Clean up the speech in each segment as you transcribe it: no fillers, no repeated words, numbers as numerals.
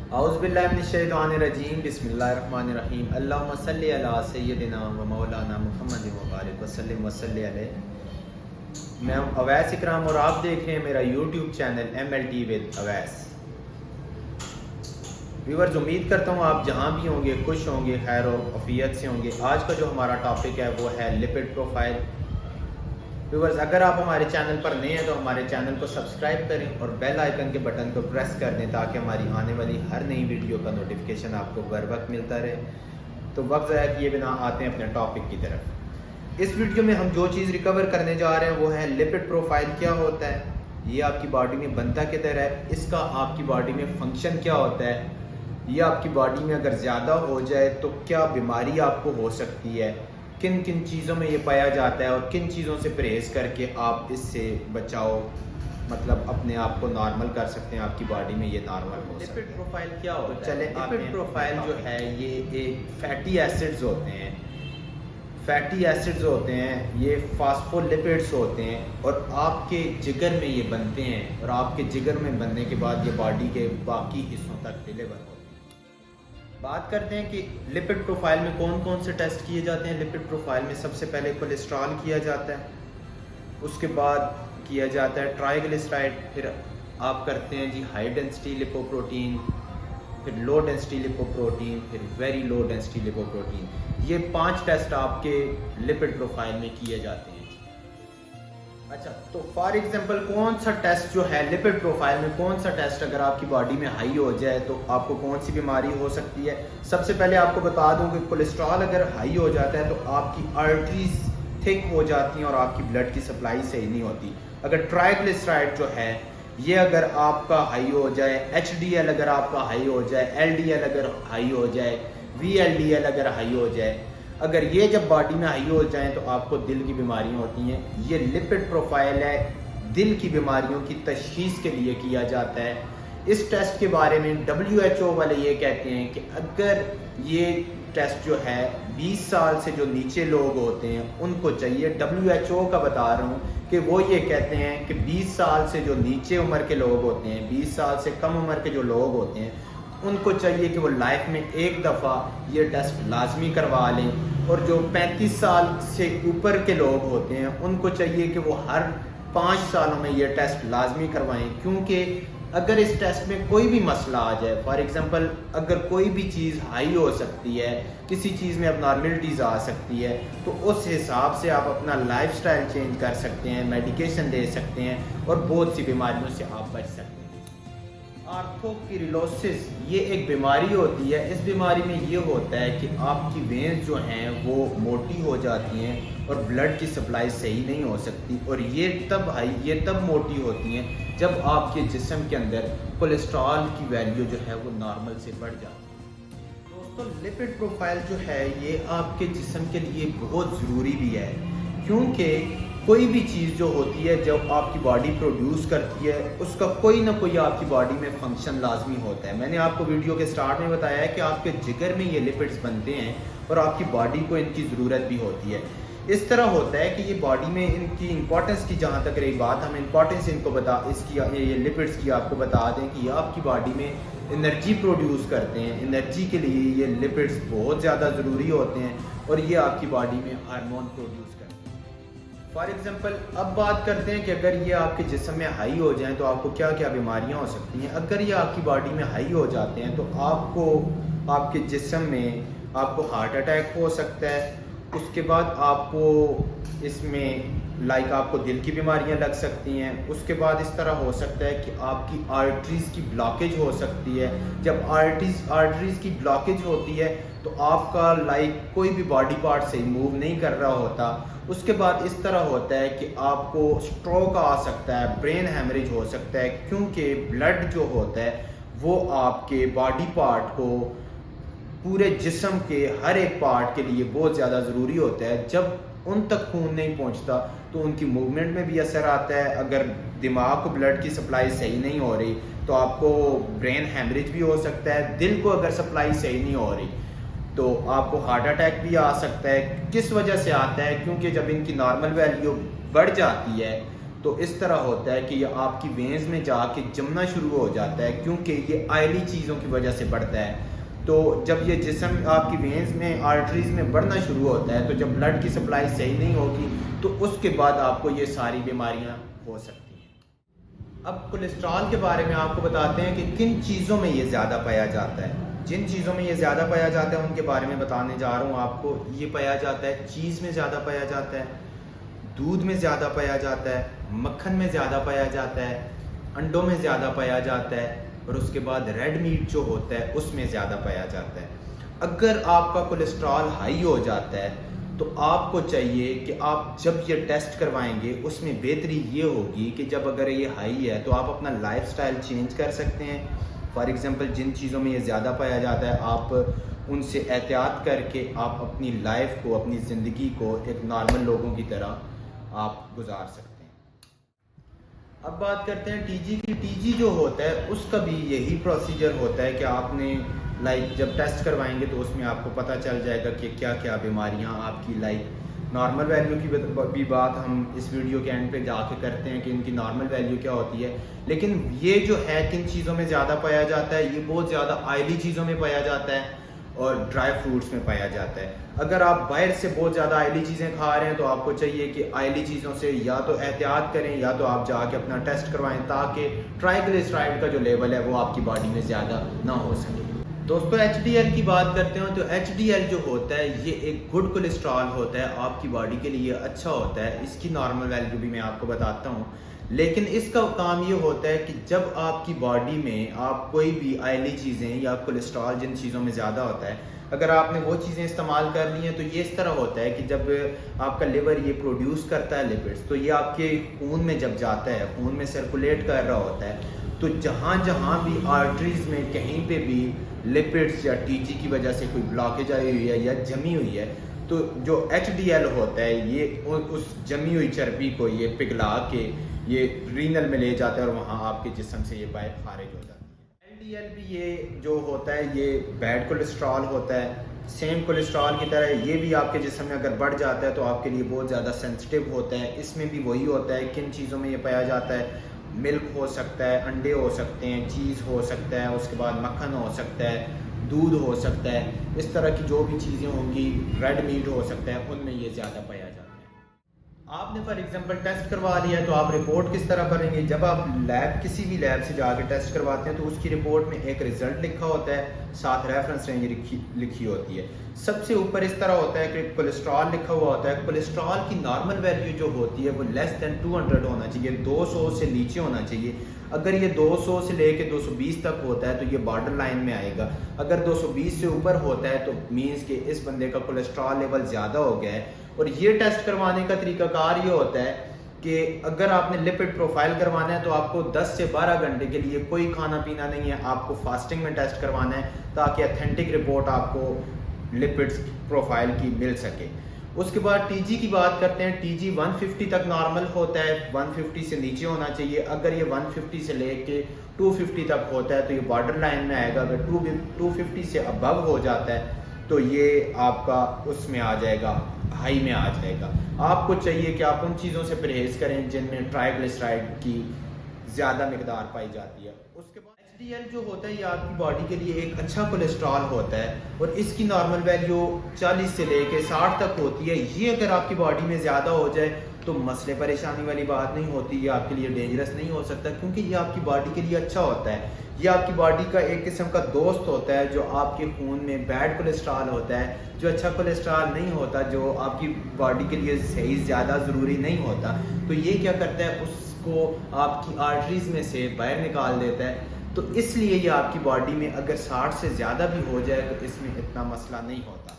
اعوذ باللہ من الشیطان الرجیم بسم اللہ الرحمن الرحیم اللہم صلی علی سیدنا و مولانا محمد وبارک وسلم وصلی علیہ۔ میں ہوں اویس اکرام اور آپ دیکھ رہے ہیں میرا YouTube channel MLT with Awais. Viewers, امید کرتا ہوں آپ جہاں بھی ہوں گے خوش ہوں گے، خیر و عافیت سے ہوں گے۔ آج کا جو ہمارا ٹاپک ہے وہ ہے لپڈ پروفائل۔ ویورز، اگر آپ ہمارے چینل پر نئے ہیں تو ہمارے چینل کو سبسکرائب کریں اور بیل آئیکن کے بٹن کو پریس کر دیں تاکہ ہماری آنے والی ہر نئی ویڈیو کا نوٹیفیکیشن آپ کو بر وقت ملتا رہے۔ تو وقت ضائع کیے بنا آتے ہیں اپنے ٹاپک کی طرف۔ اس ویڈیو میں ہم جو چیز ریکور کرنے جا رہے ہیں وہ ہے لپڈ پروفائل کیا ہوتا ہے، یہ آپ کی باڈی میں بنتا کدھر ہے، اس کا آپ کی باڈی میں فنکشن کیا ہوتا ہے، یہ آپ کی باڈی میں اگر زیادہ ہو جائے تو کیا بیماری آپ کو ہو سکتی ہے، کن کن چیزوں میں یہ پایا جاتا ہے اور کن چیزوں سے پرہیز کر کے آپ اس سے بچاؤ مطلب اپنے آپ کو نارمل کر سکتے ہیں، آپ کی باڈی میں یہ نارمل ہو سکتا ہے۔ لپڈ پروفائل کیا ہوتا ہے؟ چلیں، لپڈ پروفائل جو ہے یہ ایک فیٹی ایسڈز ہوتے ہیں، فیٹی ایسڈز ہوتے ہیں، یہ فاسفولپڈز ہوتے ہیں اور آپ کے جگر میں یہ بنتے ہیں اور آپ کے جگر میں بننے کے بعد یہ باڈی کے باقی حصوں تک ڈیلیور ہوتے ہیں۔ بات کرتے ہیں کہ لپڈ پروفائل میں کون کون سے ٹیسٹ کیے جاتے ہیں۔ لپڈ پروفائل میں سب سے پہلے کولیسٹرول کیا جاتا ہے، اس کے بعد کیا جاتا ہے ٹرائیگلیسرائڈ، پھر آپ کرتے ہیں جی ہائی ڈینسٹی لپوپروٹین، پھر لو ڈینسٹی لپوپروٹین، پھر ویری لو ڈینسٹی لپوپروٹین۔ یہ 5 ٹیسٹ آپ کے لپڈ پروفائل میں کیے جاتے ہیں۔ اچھا، تو فار ایگزامپل کون سا ٹیسٹ جو ہے لپڈ پروفائل میں، کون سا ٹیسٹ اگر آپ کی باڈی میں ہائی ہو جائے تو آپ کو کون سی بیماری ہو سکتی ہے؟ سب سے پہلے آپ کو بتا دوں کہ کولیسٹرول اگر ہائی ہو جاتا ہے تو آپ کی آرٹریز تھک ہو جاتی ہیں اور آپ کی بلڈ کی سپلائی صحیح نہیں ہوتی۔ اگر ٹرائیگلیسرائڈ جو ہے یہ اگر آپ کا ہائی ہو جائے، HDL اگر آپ کا ہائی ہو جائے، LDL اگر ہائی ہو جائے، VLDL اگر ہائی ہو جائے، اگر یہ جب باڈی میں ہائی ہو جائیں تو آپ کو دل کی بیماریاں ہوتی ہیں۔ یہ لپڈ پروفائل ہے، دل کی بیماریوں کی تشخیص کے لیے کیا جاتا ہے۔ اس ٹیسٹ کے بارے میں WHO والے یہ کہتے ہیں کہ اگر یہ ٹیسٹ جو ہے 20 سال سے جو نیچے لوگ ہوتے ہیں ان کو چاہیے، WHO کا بتا رہا ہوں کہ وہ یہ کہتے ہیں کہ 20 سال سے جو نیچے عمر کے لوگ ہوتے ہیں، 20 سال سے کم عمر کے جو لوگ ہوتے ہیں ان کو چاہیے کہ وہ لائف میں ایک دفعہ یہ ٹیسٹ لازمی کروا لیں، اور جو 35 سال سے اوپر کے لوگ ہوتے ہیں ان کو چاہیے کہ وہ ہر 5 سالوں میں یہ ٹیسٹ لازمی کروائیں، کیونکہ اگر اس ٹیسٹ میں کوئی بھی مسئلہ آ جائے، فار ایگزامپل اگر کوئی بھی چیز ہائی ہو سکتی ہے، کسی چیز میں اب نارملٹیز آ سکتی ہے، تو اس حساب سے آپ اپنا لائف سٹائل چینج کر سکتے ہیں، میڈیکیشن دے سکتے ہیں اور بہت سی بیماریوں سے آپ بچ سکتے ہیں۔ آرتھوکریلوسس یہ ایک بیماری ہوتی ہے، اس بیماری میں یہ ہوتا ہے کہ آپ کی وینز جو ہیں وہ موٹی ہو جاتی ہیں اور بلڈ کی سپلائی صحیح نہیں ہو سکتی، اور یہ تب موٹی ہوتی ہیں جب آپ کے جسم کے اندر کولیسٹرول کی ویلیو جو ہے وہ نارمل سے بڑھ جاتی ہے۔ دوستو، لپڈ پروفائل جو ہے یہ آپ کے جسم کے لیے بہت ضروری بھی ہے، کیونکہ کوئی بھی چیز جو ہوتی ہے جب آپ کی باڈی پروڈیوس کرتی ہے اس کا کوئی نہ کوئی آپ کی باڈی میں فنکشن لازمی ہوتا ہے۔ میں نے آپ کو ویڈیو کے سٹارٹ میں بتایا ہے کہ آپ کے جگر میں یہ لپڈز بنتے ہیں اور آپ کی باڈی کو ان کی ضرورت بھی ہوتی ہے۔ اس طرح ہوتا ہے کہ یہ باڈی میں ان کی امپورٹنس کی جہاں تک رہی بات، ہم امپورٹنس ان کو یہ لپڈز کی آپ کو بتا دیں کہ یہ آپ کی باڈی میں انرجی پروڈیوس کرتے ہیں۔ انرجی کے لیے یہ لپڈز بہت زیادہ ضروری ہوتے ہیں اور یہ آپ کی باڈی میں ہارمون پروڈیوس کرتے ہیں۔ فار ایگزامپل اب بات کرتے ہیں کہ اگر یہ آپ کے جسم میں ہائی ہو جائیں تو آپ کو کیا کیا بیماریاں ہو سکتی ہیں۔ اگر یہ آپ کی باڈی میں ہائی ہو جاتے ہیں تو آپ کے جسم میں آپ کو ہارٹ اٹیک ہو سکتا ہے، اس کے بعد آپ کو اس میں آپ کو دل کی بیماریاں لگ سکتی ہیں، اس کے بعد اس طرح ہو سکتا ہے کہ آپ کی آرٹریز کی بلاکیج ہو سکتی ہے۔ جب آرٹریز کی بلاکیج ہوتی ہے تو آپ کا کوئی بھی باڈی پارٹ صحیح موو نہیں کر رہا ہوتا۔ اس کے بعد اس طرح ہوتا ہے کہ آپ کو سٹروک آ سکتا ہے، برین ہیمریج ہو سکتا ہے، کیونکہ بلڈ جو ہوتا ہے وہ آپ کے باڈی پارٹ کو پورے جسم کے ہر ایک پارٹ کے لیے بہت زیادہ ضروری ہوتا ہے۔ جب ان تک خون نہیں پہنچتا تو ان کی موومنٹ میں بھی اثر آتا ہے۔ اگر دماغ کو بلڈ کی سپلائی صحیح نہیں ہو رہی تو آپ کو برین ہیمریج بھی ہو سکتا ہے۔ دل کو اگر سپلائی صحیح نہیں ہو رہی تو آپ کو ہارٹ اٹیک بھی آ سکتا ہے۔ کس وجہ سے آتا ہے؟ کیونکہ جب ان کی نارمل ویلیو بڑھ جاتی ہے تو اس طرح ہوتا ہے کہ یہ آپ کی وینز میں جا کے جمنا شروع ہو جاتا ہے، کیونکہ یہ آئلی چیزوں کی وجہ سے بڑھتا ہے۔ تو جب یہ جسم آپ کی وینز میں آرٹریز میں بڑھنا شروع ہوتا ہے، تو جب بلڈ کی سپلائی صحیح نہیں ہوگی تو اس کے بعد آپ کو یہ ساری بیماریاں ہو سکتی ہیں۔ اب کولیسٹرول کے بارے میں آپ کو بتاتے ہیں کہ کن چیزوں میں یہ زیادہ پایا جاتا ہے۔ جن چیزوں میں یہ زیادہ پایا جاتا ہے ان کے بارے میں بتانے جا رہا ہوں آپ کو۔ یہ پایا جاتا ہے چیز میں زیادہ پایا جاتا ہے، دودھ میں زیادہ پایا جاتا ہے، مکھن میں زیادہ پایا جاتا ہے، انڈوں میں زیادہ پایا جاتا ہے، اور اس کے بعد ریڈ میٹ جو ہوتا ہے اس میں زیادہ پایا جاتا ہے۔ اگر آپ کا کولیسٹرول ہائی ہو جاتا ہے تو آپ کو چاہیے کہ آپ جب یہ ٹیسٹ کروائیں گے اس میں بہتری یہ ہوگی کہ جب اگر یہ ہائی ہے تو آپ اپنا لائف سٹائل چینج کر سکتے ہیں۔ فار ایگزامپل جن چیزوں میں یہ زیادہ پایا جاتا ہے آپ ان سے احتیاط کر کے آپ اپنی لائف کو، اپنی زندگی کو ایک نارمل لوگوں کی طرح آپ گزار سکتے ہیں۔ اب بات کرتے ہیں ٹی جی کی۔ ٹی جی جو ہوتا ہے اس کا بھی یہی پروسیجر ہوتا ہے کہ آپ نے جب ٹیسٹ کروائیں گے تو اس میں آپ کو پتہ چل جائے گا کہ کیا کیا بیماریاں آپ کی نارمل ویلیو کی بھی بات ہم اس ویڈیو کے اینڈ پہ جا کے کرتے ہیں کہ ان کی نارمل ویلیو کیا ہوتی ہے۔ لیکن یہ جو ہے کن چیزوں میں زیادہ پایا جاتا ہے، یہ بہت زیادہ آئلی چیزوں میں پایا جاتا ہے اور ڈرائی فروٹس میں پایا جاتا ہے۔ اگر آپ باہر سے بہت زیادہ آئلی چیزیں کھا رہے ہیں تو آپ کو چاہیے کہ آئلی چیزوں سے یا تو احتیاط کریں یا تو آپ جا کے اپنا ٹیسٹ کروائیں تاکہ ٹرائیگلیسرائڈ کا جو لیول ہے وہ آپ کی باڈی میں زیادہ نہ ہو سکے۔ دوستو ایچ ڈی ایل کی بات کرتے ہیں تو ایچ ڈی ایل جو ہوتا ہے یہ ایک گڈ کولیسٹرول ہوتا ہے، آپ کی باڈی کے لیے اچھا ہوتا ہے۔ اس کی نارمل ویلیو بھی میں آپ کو بتاتا ہوں، لیکن اس کا کام یہ ہوتا ہے کہ جب آپ کی باڈی میں آپ کوئی بھی آئلی چیزیں یا کولیسٹرول جن چیزوں میں زیادہ ہوتا ہے اگر آپ نے وہ چیزیں استعمال کر لی ہیں تو یہ اس طرح ہوتا ہے کہ جب آپ کا لیور یہ پروڈیوس کرتا ہے لپڈس تو یہ آپ کے خون میں جب جاتا ہے، خون میں سرکولیٹ کر رہا ہوتا ہے، تو جہاں جہاں بھی آرٹریز میں کہیں پہ بھی لپڈس یا ٹی جی کی وجہ سے کوئی بلاکیج آئی ہوئی ہے یا جمی ہوئی ہے تو جو ایچ ڈی ایل ہوتا ہے یہ اس جمی ہوئی چربی کو یہ پگھلا کے یہ رینل میں لے جاتا ہے اور وہاں آپ کے جسم سے یہ باہر خارج ہو جاتا ہے۔ ایل ڈی ایل بھی یہ جو ہوتا ہے یہ بیڈ کولیسٹرول ہوتا ہے، سیم کولیسٹرول کی طرح یہ بھی آپ کے جسم میں اگر بڑھ جاتا ہے تو آپ کے لیے بہت زیادہ سینسٹیو ہوتا ہے۔ اس میں بھی وہی ہوتا ہے کن چیزوں میں یہ پایا جاتا ہے، ملک ہو سکتا ہے، انڈے ہو سکتے ہیں، چیز ہو سکتا ہے، اس کے بعد مکھن ہو سکتا ہے، دودھ ہو سکتا ہے، اس طرح کی جو بھی چیزیں ہوں گی، ریڈ میٹ ہو سکتا ہے، ان میں یہ زیادہ پایا جاتا ہے۔ آپ نے فار ایگزامپل ٹیسٹ کروا لیا ہے تو آپ رپورٹ کس طرح کریں گے؟ جب آپ کسی بھی لیب سے جا کے ٹیسٹ کرواتے ہیں تو اس کی رپورٹ میں ایک رزلٹ لکھا ہوتا ہے، ساتھ ریفرنس رینج لکھی ہوتی ہے۔ سب سے اوپر اس طرح ہوتا ہے کہ کولیسٹرول لکھا ہوا ہوتا ہے۔ کولیسٹرول کی نارمل ویلیو جو ہوتی ہے وہ لیس دین 200 ہونا چاہیے، 200 سے نیچے ہونا چاہیے۔ اگر یہ 200 سے لے کے 220 تک ہوتا ہے تو یہ بارڈر لائن میں آئے گا۔ اگر 220 سے اوپر ہوتا ہے تو مینز کہ اس بندے کا کولیسٹرول لیول زیادہ ہو گیا ہے۔ اور یہ ٹیسٹ کروانے کا طریقہ کار یہ ہوتا ہے کہ اگر آپ نے لپڈ پروفائل کروانا ہے تو آپ کو 10 سے 12 گھنٹے کے لیے کوئی کھانا پینا نہیں ہے، آپ کو فاسٹنگ میں ٹیسٹ کروانا ہے تاکہ اتھینٹک رپورٹ آپ کو لپڈ پروفائل کی مل سکے۔ اس کے بعد ٹی جی کی بات کرتے ہیں۔ ٹی جی 150 تک نارمل ہوتا ہے، 150 سے نیچے ہونا چاہیے۔ اگر یہ 150 سے لے کے 250 تک ہوتا ہے تو یہ بارڈر لائن میں آئے گا۔ اگر 250 سے ابو ہو جاتا ہے تو یہ آپ کا اس میں آ جائے گا، ہائی میں آ جائے گا۔ آپ کو چاہیے کہ آپ ان چیزوں سے پرہیز کریں جن میں ٹرائیگلیسرائڈ کی زیادہ مقدار پائی جاتی ہے۔ اس کے بعد ایچ ڈی ایل جو ہوتا ہے یہ آپ کی باڈی کے لیے ایک اچھا کولیسٹرول ہوتا ہے اور اس کی نارمل ویلیو 40 سے لے کے 60 تک ہوتی ہے۔ یہ اگر آپ کی باڈی میں زیادہ ہو جائے تو مسئلے پریشانی والی بات نہیں ہوتی، یہ آپ کے لیے ڈینجرس نہیں ہو سکتا کیونکہ یہ آپ کی باڈی کے لیے اچھا ہوتا ہے۔ یہ آپ کی باڈی کا ایک قسم کا دوست ہوتا ہے جو آپ کے خون میں بیڈ کولیسٹرول ہوتا ہے، جو اچھا کولیسٹرول نہیں ہوتا، جو آپ کی باڈی کے لیے صحیح زیادہ ضروری نہیں ہوتا۔ تو یہ کیا کرتا ہے، اس کو آپ کی آرٹریز میں سے باہر نکال دیتا ہے۔ تو اس لیے یہ آپ کی باڈی میں اگر 60 سے زیادہ بھی ہو جائے تو اس میں اتنا مسئلہ نہیں ہوتا۔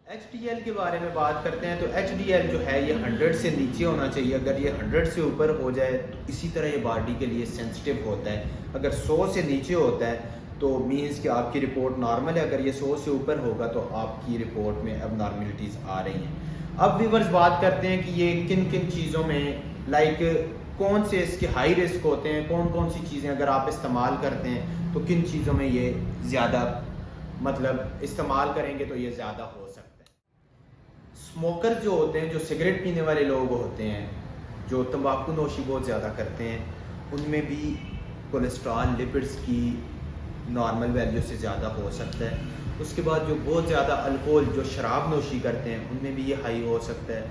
ایچ ڈی ایل کے بارے میں بات کرتے ہیں تو ایچ ڈی ایل جو ہے یہ 100 سے نیچے ہونا چاہیے۔ اگر یہ 100 سے اوپر ہو جائے تو اسی طرح یہ باڈی کے لیے سینسٹیو ہوتا ہے۔ اگر 100 سے نیچے ہوتا ہے تو مینز کہ آپ کی رپورٹ نارمل ہے، اگر یہ 100 سے اوپر ہوگا تو آپ کی رپورٹ میں اب نارملٹیز آ رہی ہیں۔ اب ویورز بات کرتے ہیں کہ یہ کن کن چیزوں میں کون سے اس کے ہائی رسک ہوتے ہیں، کون کون سی چیزیں اگر آپ استعمال کرتے ہیں تو کن چیزوں میں یہ زیادہ استعمال کریں گے تو یہ زیادہ ہو سکتا ہے۔ اسموکر جو ہوتے ہیں، جو سگریٹ پینے والے لوگ ہوتے ہیں، جو تمباکو نوشی بہت زیادہ کرتے ہیں ان میں بھی کولیسٹرول لپڈس کی نارمل ویلیو سے زیادہ ہو سکتا ہے. اس کے بعد جو بہت زیادہ الکوہول جو شراب نوشی کرتے ہیں ان میں بھی یہ ہائی ہو سکتا ہے.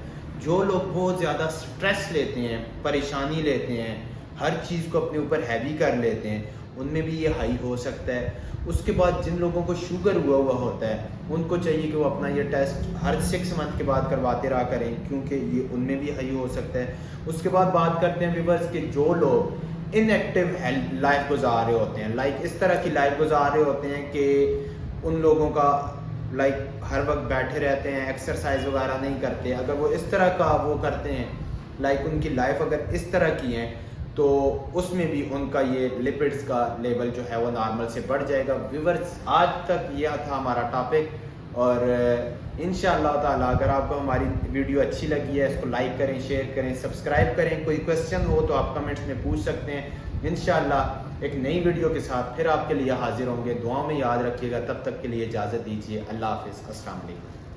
جو لوگ بہت زیادہ سٹریس لیتے ہیں، پریشانی لیتے ہیں، ہر چیز کو اپنے اوپر ہیوی کر لیتے ہیں، ان میں بھی یہ ہائی ہو سکتا ہے. اس کے بعد جن لوگوں کو شوگر ہوا ہوتا ہے ان کو چاہیے کہ وہ اپنا یہ ٹیسٹ ہر 6 منتھ کے بعد کرواتے رہا کریں، کیونکہ یہ ان میں بھی ہائی ہو سکتا ہے. اس کے بعد بات کرتے ہیں ویورز کہ جو لوگ ان ایکٹیو لائف گزار رہے ہوتے ہیں، لائک اس طرح کی لائف گزار رہے ہوتے ہیں کہ ان لوگوں کا لائک ہر وقت بیٹھے رہتے ہیں، ایکسرسائز وغیرہ نہیں کرتے. اگر وہ اس طرح کا وہ کرتے ہیں، لائک ان کی لائف اگر اس طرح کی ہے تو اس میں بھی ان کا یہ لپڈس کا لیول جو ہے وہ نارمل سے بڑھ جائے گا. ویورز آج تک یہ تھا ہمارا ٹاپک، اور انشاءاللہ تعالیٰ اگر آپ کو ہماری ویڈیو اچھی لگی ہے اس کو لائک کریں، شیئر کریں، سبسکرائب کریں. کوئی کویسچن ہو تو آپ کمنٹس میں پوچھ سکتے ہیں. انشاءاللہ ایک نئی ویڈیو کے ساتھ پھر آپ کے لیے حاضر ہوں گے. دعاؤں میں یاد رکھیے گا. تب تک کے لیے اجازت دیجیے. اللہ حافظ. السلام علیکم.